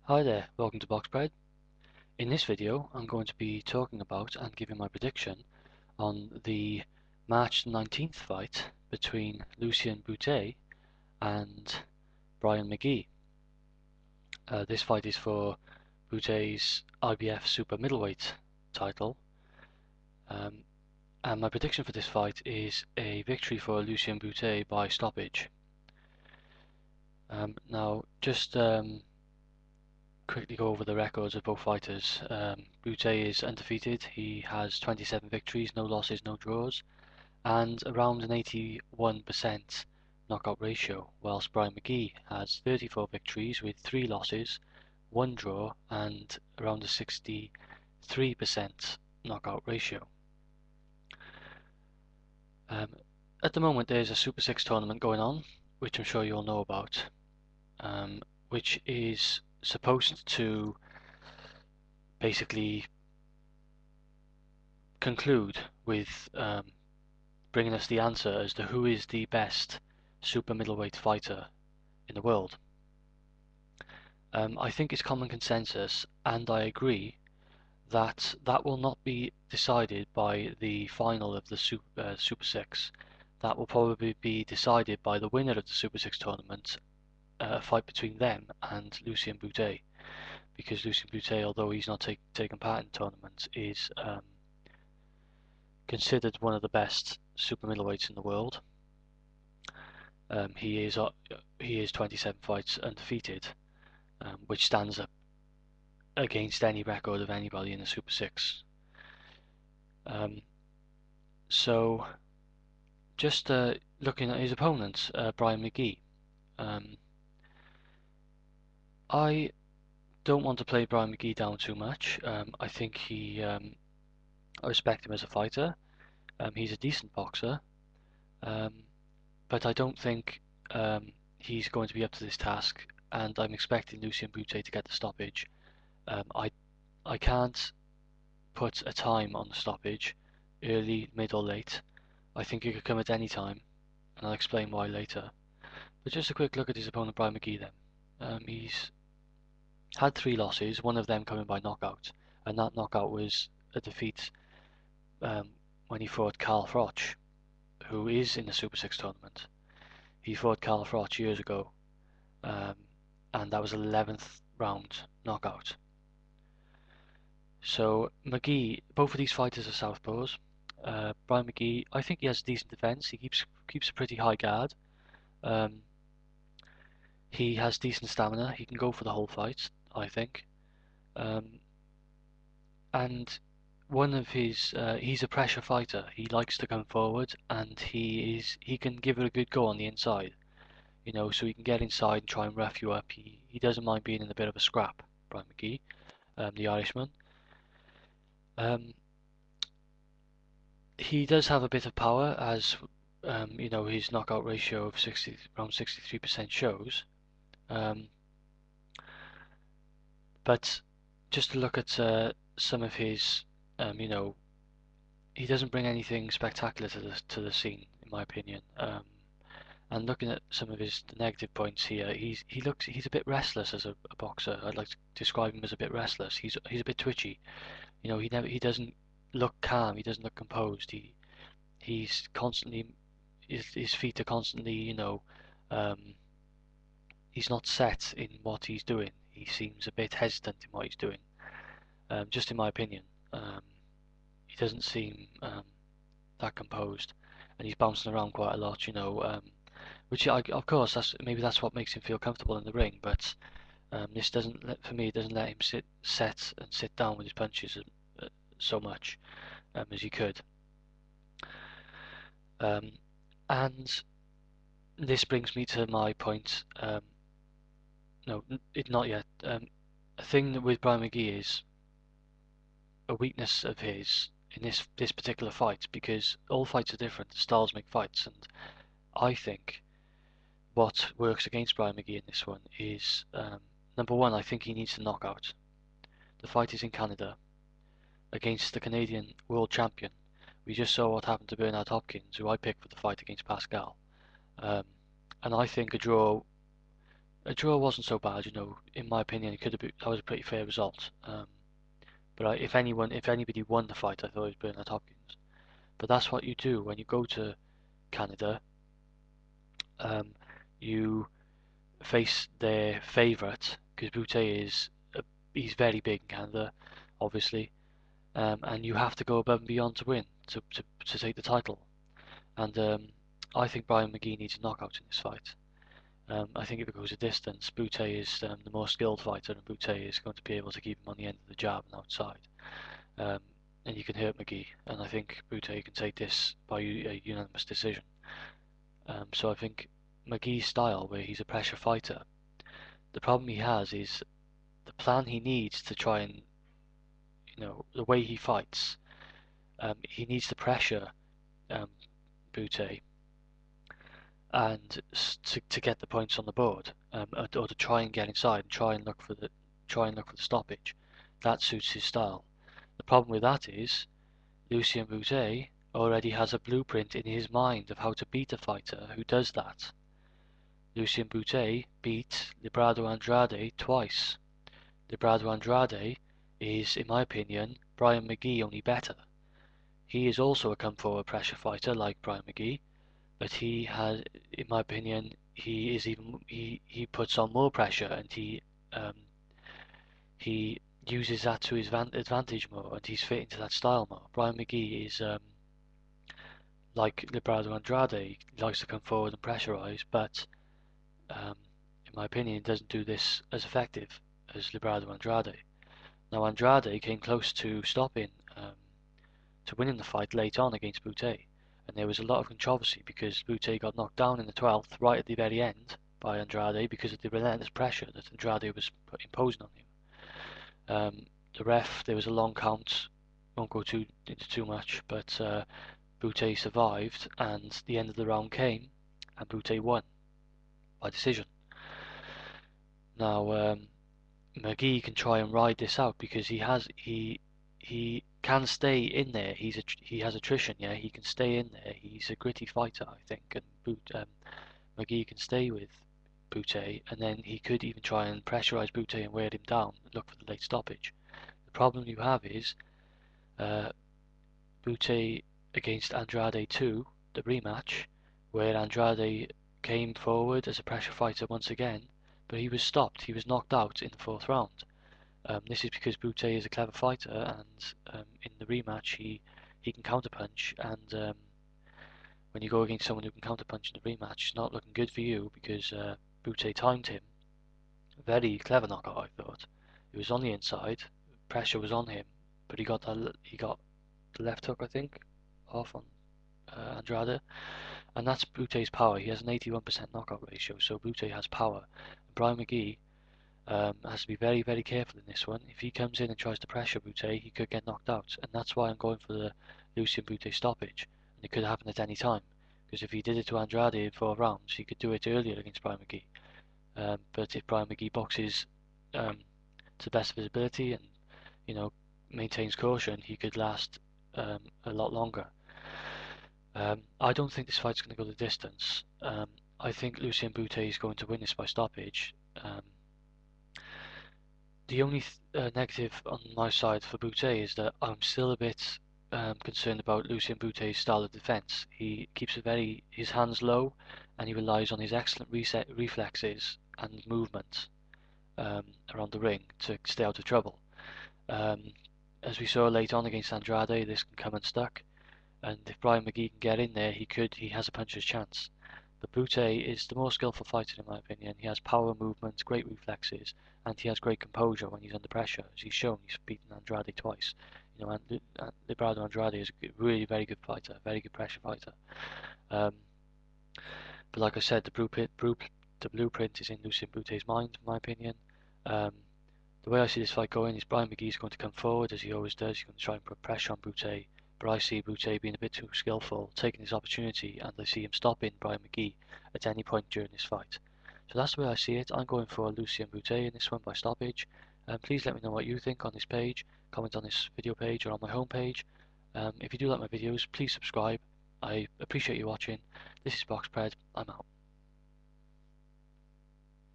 Hi there, welcome to BoxPred. In this video I'm going to be talking about and giving my prediction on the March 19th fight between Lucian Bute and Brian Magee. This fight is for Bute's IBF Super Middleweight Title, and my prediction for this fight is a victory for Lucian Bute by stoppage. Now just quickly go over the records of both fighters. Bute is undefeated. He has 27 victories, no losses, no draws, and around an 81% knockout ratio, whilst Brian Magee has 34 victories with 3 losses, 1 draw, and around a 63% knockout ratio. At the moment there's a Super 6 tournament going on, which I'm sure you all know about, which is supposed to basically conclude with bringing us the answer as to who is the best super middleweight fighter in the world. I think it's common consensus, and I agree, that that will not be decided by the final of the Super 6. That will probably be decided by the winner of the Super 6 tournament, a fight between them and Lucian Bute, because Lucian Bute, although he's not taken part in the tournament, is considered one of the best super middleweights in the world. He is 27 fights undefeated, which stands up against any record of anybody in the Super 6. So just looking at his opponent, Brian Magee, I don't want to play Brian Magee down too much. I think I respect him as a fighter. He's a decent boxer, but I don't think he's going to be up to this task, and I'm expecting Lucian Bute to get the stoppage. I can't put a time on the stoppage, early, mid or late. I think it could come at any time, and I'll explain why later. But just a quick look at his opponent Brian Magee then. He's had 3 losses, one of them coming by knockout, and that knockout was a defeat when he fought Carl Froch, who is in the Super 6 tournament. He fought Carl Froch years ago, and that was an 11th round knockout. So Magee, both of these fighters are southpaws. Brian Magee, I think he has decent defense. He keeps a pretty high guard. He has decent stamina. He can go for the whole fight, I think. And one of his, he's a pressure fighter. He likes to come forward, and he can give it a good go on the inside. You know, so he can get inside and try and rough you up. He doesn't mind being in a bit of a scrap, Brian Magee, the Irishman. He does have a bit of power, as you know, his knockout ratio of around 63% shows. But just to look at some of his, you know, he doesn't bring anything spectacular to the scene, in my opinion. And looking at some of his negative points here, he's a bit restless as a boxer. I'd like to describe him as a bit restless. He's a bit twitchy. You know, he doesn't look calm. He doesn't look composed. He's constantly, his feet are constantly, you know, he's not set in what he's doing. He seems a bit hesitant in what he's doing, just in my opinion. He doesn't seem that composed, and he's bouncing around quite a lot, you know, which of course maybe that's what makes him feel comfortable in the ring. But this doesn't for me, it doesn't let him sit down with his punches so much as he could. And this brings me to my point. No, not yet. A thing with Brian Magee is a weakness of his in this particular fight, because all fights are different. Styles make fights, and I think what works against Brian Magee in this one is number one. I think he needs to knock out. The fight is in Canada against the Canadian world champion. We just saw what happened to Bernard Hopkins, who I picked for the fight against Pascal. And I think a draw A draw wasn't so bad, you know. In my opinion, it could have been, that was a pretty fair result. But if anybody won the fight, I thought it was Bernard Hopkins. But that's what you do when you go to Canada. You face their favourite, because Bute he's very big in Canada, obviously, and you have to go above and beyond to win, to take the title. And I think Brian Magee needs a knockout in this fight. I think if it goes a distance, Bute is the more skilled fighter, and Bute is going to be able to keep him on the end of the jab and outside. And you can hurt Magee, and I think Bute can take this by a unanimous decision. So I think Magee's style, where he's a pressure fighter, the problem he has is the plan he needs to try and, you know, the way he fights. He needs to pressure Bute and to get the points on the board, or to try and get inside and try and look for the stoppage. That suits his style. The problem with that is Lucian Bute already has a blueprint in his mind of how to beat a fighter who does that. Lucian Bute beat Librado Andrade twice. Librado Andrade is, in my opinion, Brian Magee only better. He is also a come forward pressure fighter like Brian Magee, but he has, in my opinion, he puts on more pressure, and he uses that to his advantage more, and he's fit into that style more. Brian Magee is like Librado Andrade, he likes to come forward and pressurize, but in my opinion, doesn't do this as effective as Librado Andrade. Now Andrade came close to stopping, to winning the fight late on against Bute, and there was a lot of controversy because Bute got knocked down in the 12th right at the very end by Andrade because of the relentless pressure that Andrade was imposing on him. The ref, there was a long count, won't go into too much, but Bute survived, and the end of the round came, and Bute won by decision. Now Magee can try and ride this out because he can stay in there. He has attrition, yeah. He can stay in there. He's a gritty fighter, I think, and Magee can stay with Bute, and then he could even try and pressurize Bute and wear him down and look for the late stoppage. The problem you have is Bute against Andrade 2, the rematch, where Andrade came forward as a pressure fighter once again, but he was stopped. He was knocked out in the 4th round. This is because Bute is a clever fighter, and in the rematch he can counterpunch, and when you go against someone who can counterpunch in the rematch, it's not looking good for you because Bute timed him. Very clever knockout, I thought. It was on the inside, pressure was on him, but he got the left hook, I think, off on Andrade, and that's Bute's power. He has an 81% knockout ratio, so Bute has power. And Brian Magee has to be very, very careful in this one. If he comes in and tries to pressure Bute, he could get knocked out, and that's why I'm going for the Lucian Bute stoppage. And it could happen at any time, because if he did it to Andrade in 4 rounds, he could do it earlier against Brian Magee. But if Brian Magee boxes to the best of his ability and, you know, maintains caution, he could last a lot longer. I don't think this fight's going to go the distance. I think Lucian Bute is going to win this by stoppage. The only negative on my side for Bute is that I'm still a bit concerned about Lucian Bute's style of defense. He keeps his hands low, and he relies on his excellent reflexes and movement around the ring to stay out of trouble. As we saw late on against Andrade, this can come unstuck, and if Brian Magee can get in there, he has a puncher's chance. But Bute is the more skillful fighter in my opinion. He has power, movement, great reflexes, and he has great composure when he's under pressure. As he's shown, he's beaten Andrade twice. You know, and Librado Andrade is a really very good fighter, very good pressure fighter. But like I said, the blueprint is in Lucian Bute's mind, in my opinion. The way I see this fight going is Brian Magee is going to come forward as he always does. He's going to try and put pressure on Bute, but I see Bute being a bit too skillful, taking his opportunity, and I see him stopping Brian Magee at any point during this fight. So that's the way I see it. I'm going for Lucian Bute in this one by stoppage. Please let me know what you think on this page. Comment on this video page or on my homepage. If you do like my videos, please subscribe. I appreciate you watching. This is BoxPred. I'm out.